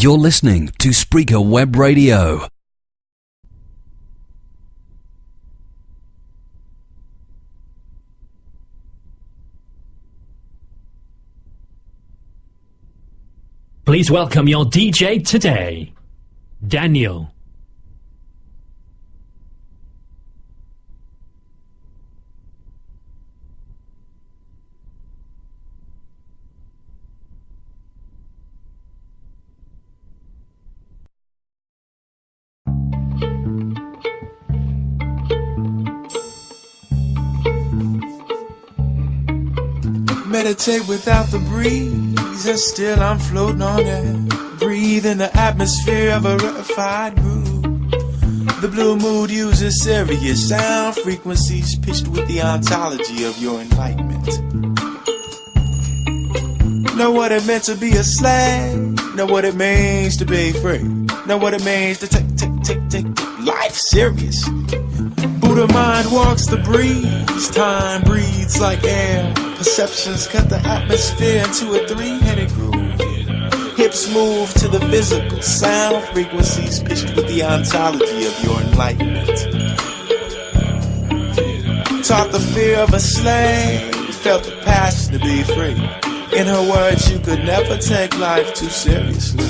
You're listening to Spreaker Web Radio. Please welcome your DJ today, Daniel. Meditate without the breeze, and still I'm floating on air. Breathe in the atmosphere of a rarefied groove. The blue mood uses serious sound frequencies pitched with the ontology of your enlightenment. Know what it meant to be a slave. Know what it means to be free. Know what it means to take life serious. Buddha mind walks the breeze. Time breathes like air. Perceptions cut the atmosphere into a three-headed groove. Hips move to the physical sound frequencies pitched with the ontology of your enlightenment. Taught the fear of a slave, felt the passion to be free. In her words, you could never take life too seriously.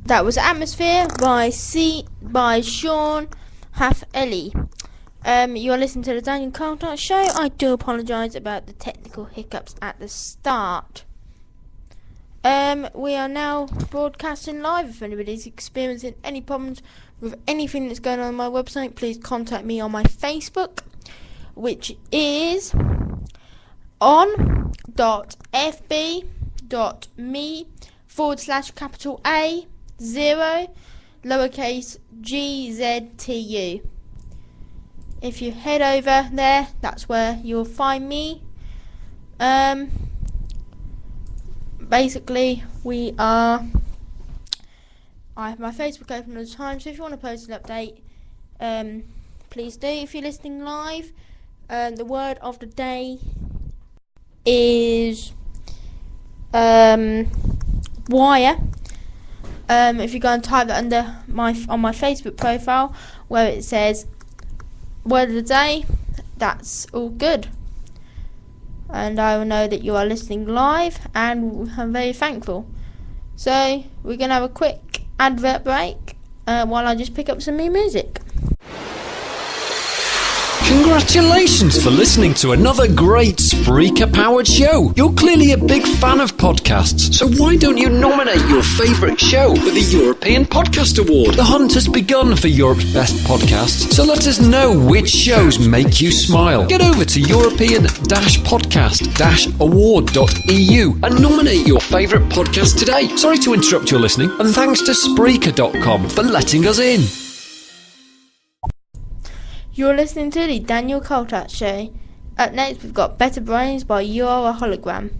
That was Atmosphere by Sean Half-Ellie. You are listening to the Daniel Colthart Show. I do apologise about the technical hiccups at the start. We are now broadcasting live. If anybody's experiencing any problems with anything that's going on my website, please contact me on my Facebook, which is on.fb.me/A0 If you head over there, that's where you'll find me. Basically, I have my Facebook open all the time, so if you want to post an update, please do. If you're listening live, the word of the day is wire. If you go and type that under on my Facebook profile where it says word of the day, that's all good, and I will know that you are listening live, and I'm very thankful. So we're gonna have a quick advert break while I just pick up some new music. Congratulations. Congratulations for listening to another great Spreaker-powered show. You're clearly a big fan of podcasts, so why don't you nominate your favourite show for the European Podcast Award? The hunt has begun for Europe's best podcasts, so let us know which shows make you smile. Get over to European-podcast-award.eu and nominate your favourite podcast today. Sorry to interrupt your listening, and thanks to Spreaker.com for letting us in. You're listening to the Daniel Colthart Show. Up next, we've got Better Brains by You Are a Hologram.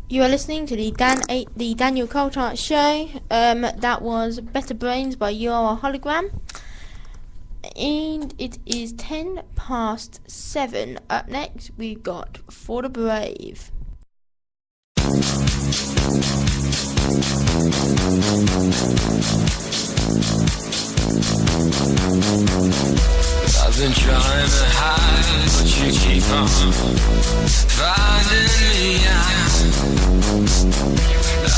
You are listening to the Daniel Colthart Show. That was Better Brains by You Are a Hologram. And it is 7:10. Up next, we got For the Brave. I've been trying to hide, but you keep on finding me out.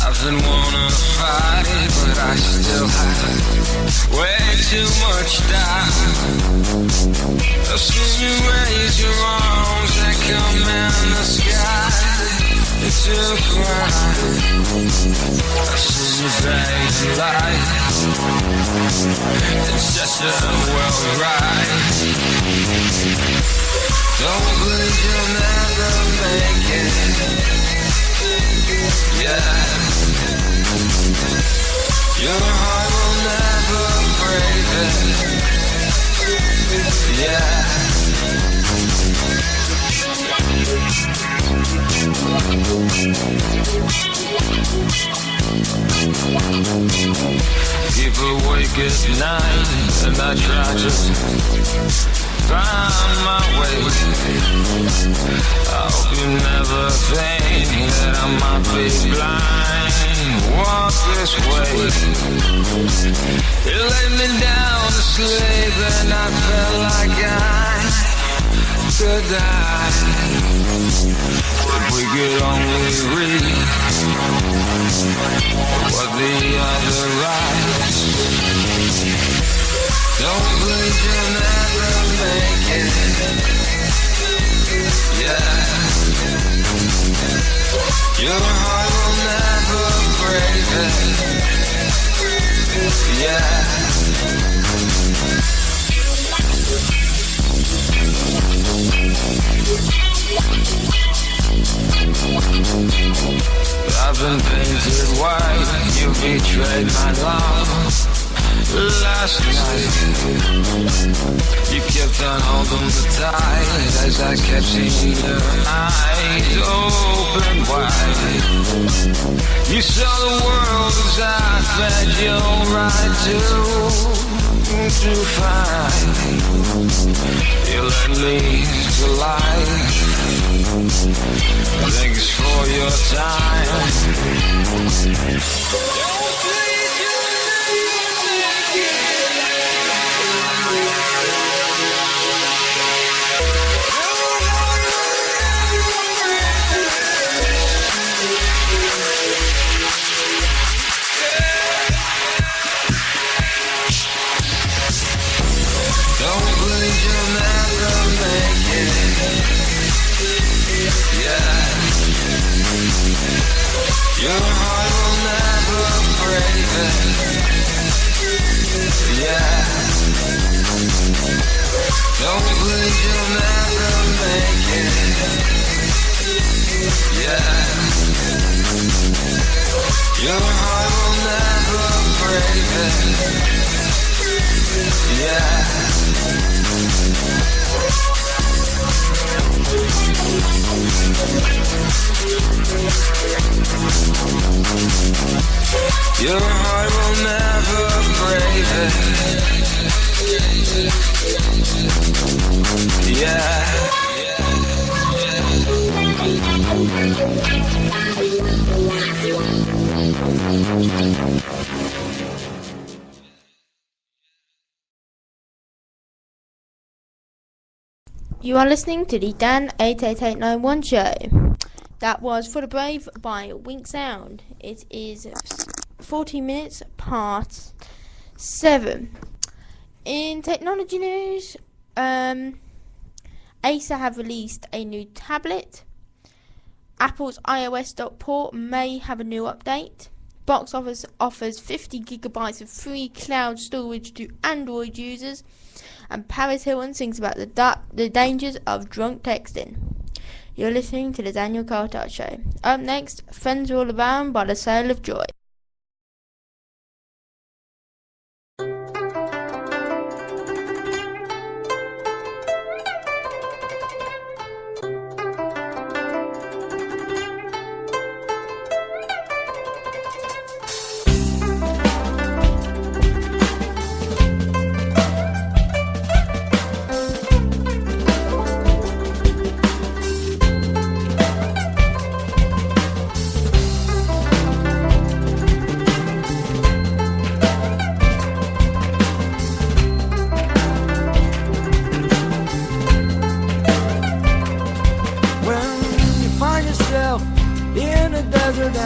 I've been wanting to fight, but I still have way too much doubt. I've seen you raise your arms and come in the sky to cry. I've seen you bathe in light and set the world right. Don't believe you'll never make it. Yeah. Your heart will never break it. Yeah. Keep awake at night and I try to find my way. I hope you never think that I might be blind. Walk this way. You laid me down to sleep and I felt like I could die. If we could only read what the other writes. Don't believe you'll never make it. Yeah. Your heart will never break it. Yeah. I've been painted white, you betrayed my love last night. You kept on holding the tide as I kept seeing your eyes open wide. You saw the world as I fed your right to find. You led me to life. Thanks for your time. Don't believe you'll never make it. Yeah. Your heart will never break it. Yeah. Don't believe you'll never make it. Yeah. Your heart will never break it. Yeah. Your heart will never break it. Yeah. You are listening to the Dan 88891 show. That was For the Brave by Wink Sound. It is 40 minutes past 7. In technology news, Acer have released a new tablet. Apple's iOS port may have a new update. Box offers 50 gigabytes of free cloud storage to Android users. And Paris Hilton sings about the dangers of drunk texting. You're listening to the Daniel Colthart Show. Up next, Friends Are All Around by The Sail of Joy.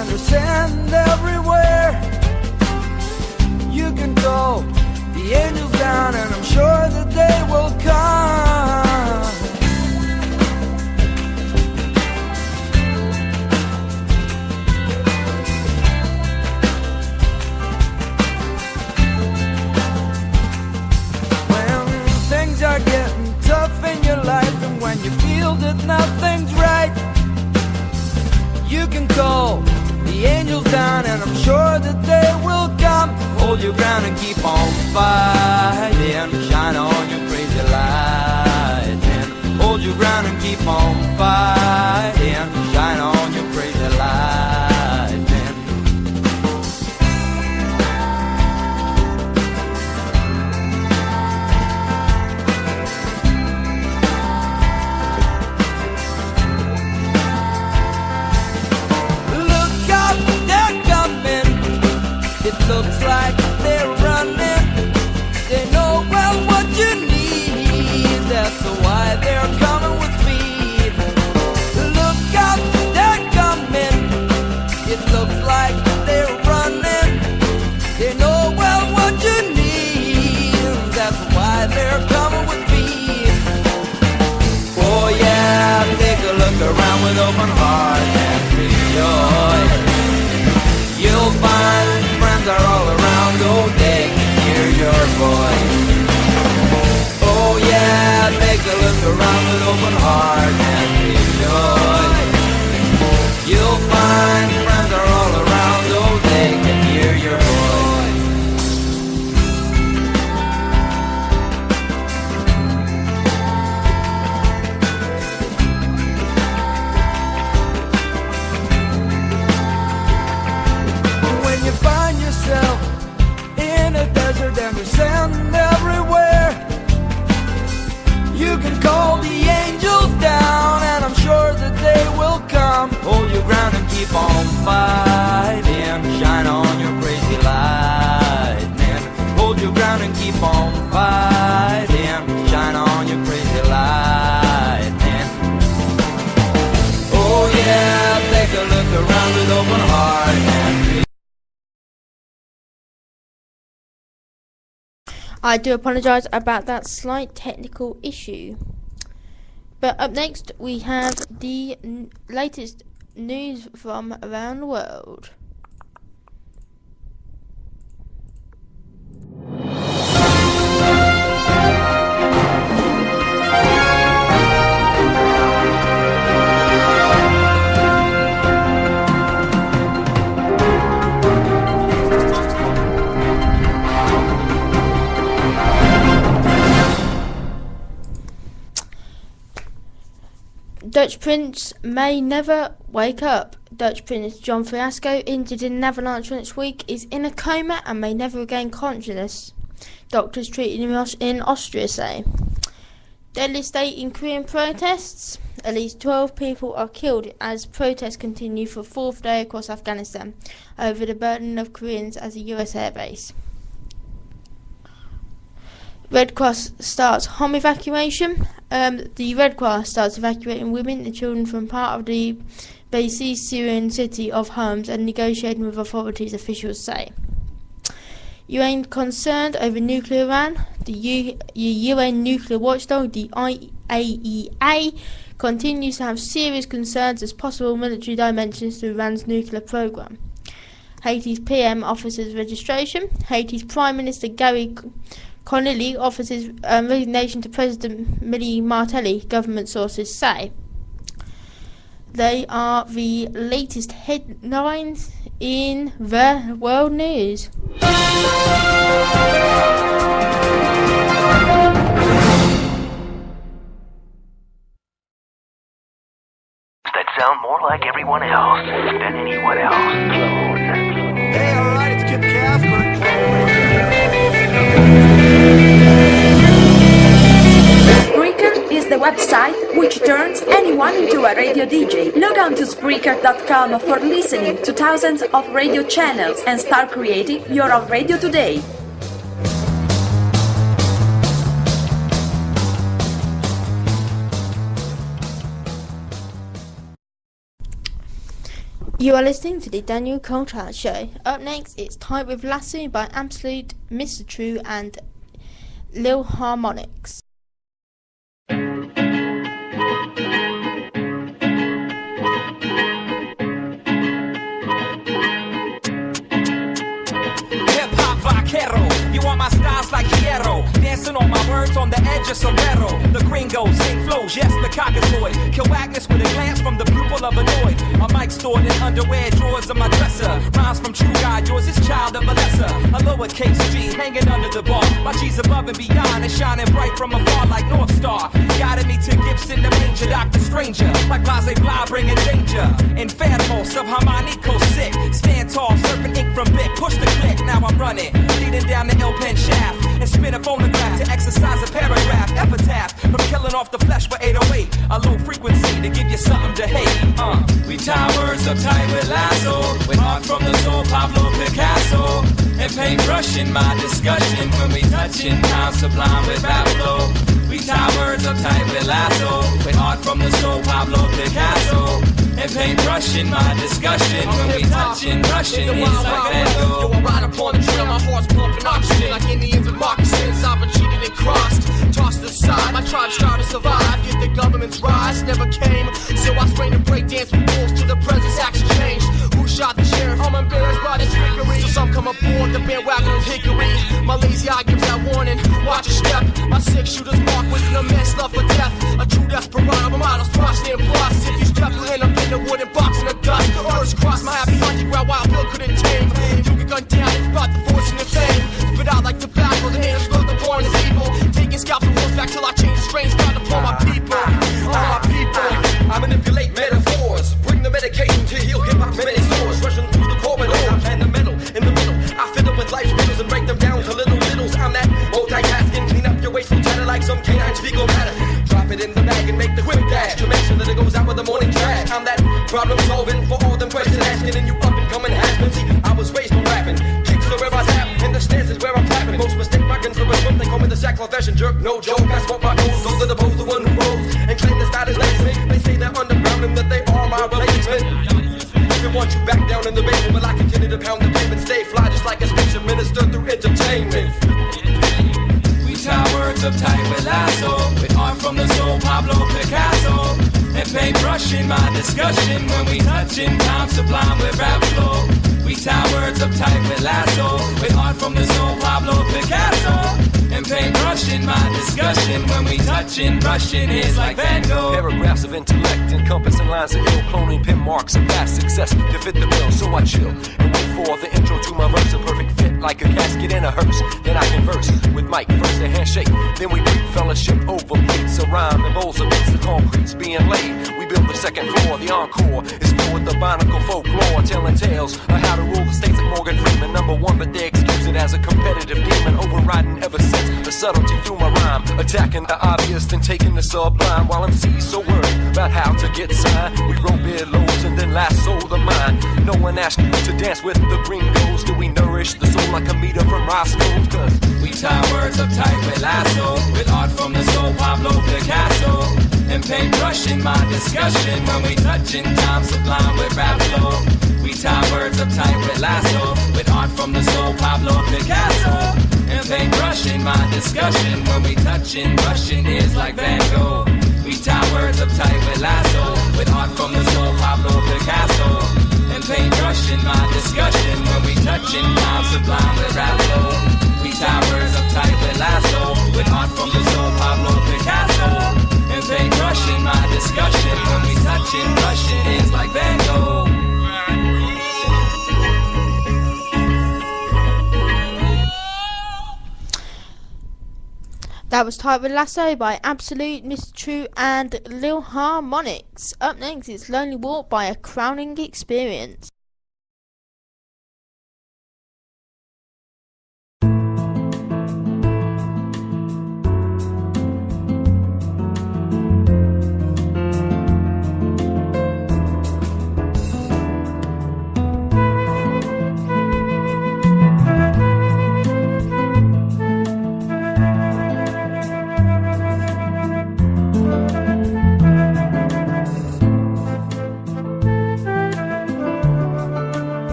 and there's sand everywhere. You can call the angels down, and I'm sure that they will come. When things are getting tough in your life, and when you feel that nothing's right, you can call the angels down, and I'm sure that they will come. Hold your ground and keep on fighting. Shine on your crazy light. And hold your ground and keep on fighting. Shine on your crazy light. Look out, they're coming. It looks like they're running. They know well what you need. That's why they're coming with speed. Look out, they're coming. It looks like they're running. They know well what you need. That's why they're coming with speed. Oh yeah, take a look around with open heart and rejoice. You'll find friends are all around, oh they can hear your voice. Oh yeah, take a look around with open heart and rejoice. You'll find friends are all around, oh they can hear your voice. When you find yourself in a desert and there's sand everywhere, you can call the angels down, and I'm sure that they will come. Hold your ground and keep on fighting. Shine on your crazy lightning. Hold your ground and keep on fighting. Shine on your crazy lightning. Oh yeah, take a look around with open heart and I do apologise about that slight technical issue. But up next we have the latest news from around the world. Dutch Prince may never wake up. Dutch Prince John Fiasco, injured in an avalanche next week, is in a coma and may never regain consciousness. Doctors treating him in Austria say. Deadly state in Korean protests. At least 12 people are killed as protests continue for fourth day across Afghanistan over the burden of Koreans as a US airbase. Red Cross starts home evacuation. The Red Cross starts evacuating women and children from part of the besieged Syrian city of Homs and negotiating with authorities, officials say. UN concerned over nuclear Iran. The UN nuclear watchdog, the IAEA, continues to have serious concerns as possible military dimensions to Iran's nuclear program. Haiti's PM offers his registration. Haiti's Prime Minister Gary Connolly offers his resignation to President Millie Martelly, government sources say. They are the latest headlines in the world news. That sound more like everyone else than anyone else. Hey, alright, it's Kip Casper. Spreaker is the website which turns anyone into a radio DJ. Log on to Spreaker.com for listening to thousands of radio channels and start creating your own radio today. You are listening to the Daniel Colthart Show. Up next, it's Tight with Lasso by Absolute, Mr. True and Lil Harmonics. You want my styles like Hierro, dancing on my words on the edge of sombrero. The gringos sing flows, yes, the cockatoid. Kill Agnes with a glance from the pupil of annoyed. A mic stored in underwear drawers of my dresser. Rhymes from True God, yours is child of a lesser. A lowercase G hanging under the bar. My G's above and beyond and shining bright from afar like North Star. Guided me to Gibson, the manger, Dr. Stranger. Like Blase Blah, bringing danger. Inferno, subharmonico sick. Stand tall, surfing ink from Bic. Push the click, now I'm running. Leading down the L-pen shaft and spin a phonograph to exercise a paragraph. Epitaph from killing off the flesh with 808. A low frequency to give you something to hate. We tie words up tight with lasso. With art from the soul, Pablo Picasso. And paintbrush in my discussion when we touching time sublime with rap flow. We tie words up tight with lasso. With art from the soul, Pablo Picasso. And paintbrush in my discussion when we touching Russian. It's like that though. Yo, I ride upon the trail, my heart's pumping oxygen like Indians and moccasins. I've been cheated and crossed, tossed aside. My tribe's trying to survive, yet the government's rise never came. So I strain to break dance with wolves till the presence action changed. Who shot the sheriff? I'm embarrassed by the trickery. So some come aboard the bandwagon of hickory. My lazy eye gives that warning, watch your step. My six shooters mark with an immense love for death. A true desperado, my model's Spartan plus. If you step, you'll end up in the wooden box in the dust. Earth's cross, my happy underground wild Bill couldn't tame. You get gunned down, it's about the fortune and fame. Spit out like tobacco, the haters look the born is evil. Taking scalps and horseback till I change the strains. Bound upon my people, all my people. I manipulate metaphors, bring the medication to heal hip-hop's many sores. Rushing through the corridors, I'm in the middle. I fill up with life's riddles and break them down to little riddles. I'm that multitasking, clean up your wasteful chatter like some canine fecal matter. Drop it in the bag and make the quick dash to make sure that it goes out with the morning trash. I'm that problem solving for all them questions asking, and you up and coming has-been. See, I was raised on rapping, kicks are where I tap, and the stance is where I'm clapping. Most mistake my guns for a swim, they call me the sacrificial jerk, no joke. I smoke my goals, those are the bows, the one who rolls and claim the style is lazy. They say they're underground and that they are my replacement. Even want you back down in the basement, but I continue to pound the pavement, stay fly just like a spaceship minister through entertainment. We tie words up tight with lasso. With art from the soul, Pablo Picasso. And paintbrush in my discussion when we touching time sublime with rap flow. We tie words up tight with lasso. With art from the soul, Pablo Picasso. And paintbrush in my discussion when we touching Russian hits like Van Gogh. Paragraphs of intellect encompassing lines of ill, cloning pin marks of past success to fit the bill. So I chill and wait for the intro to my verse, a perfect fit like a casket in a hearse. Then I converse with Mike, first a handshake, then we break fellowship over beats, a rhyme and bowls against the concrete's being laid. We build the second floor, the encore is full with the barnacle folklore, telling tales of how to rule the states like Morgan Freeman. Number one, but they excuse it as a competitive demon, overriding ever since the subtlety through my rhyme, attacking the obvious, then taking the sublime. While MC's so worried about how to get signed, we grow beer loads and then lasso the mind. No one asked you to dance with the gringos. Do we nourish the soul like a meter from Roscoe's? Cause we tie words up tight with lasso. With art from the soul, Pablo Picasso. And paintbrush in my discussion when we touching time sublime with rap flow. We tie words up tight with lasso. With art from the soul, Pablo Picasso. And paintbrush in my discussion when we touching Russian ears like Van Gogh. We tie words up tight with lasso. With art from the soul, Pablo Picasso. And paintbrush in my discussion when we touching time sublime with rap flow. We tie words up tight with lasso. With art from the soul, Pablo Picasso. And paintbrush in my discussion when we touching Russian ears like Van Gogh. That was Tight with Lasso by Absolute, Mr. True and Lil Harmonics. Up next is Lonely Walk by A Crowning Experience.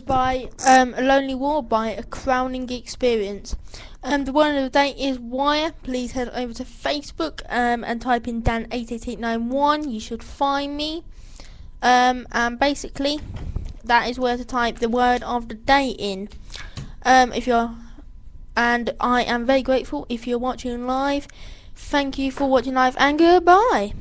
by A Lonely War by A Crowning Experience. The word of the day is wire. Please head over to Facebook and type in Dan88891. You should find me. And basically, that is where to type the word of the day in. And I am very grateful if you're watching live. Thank you for watching live, and goodbye.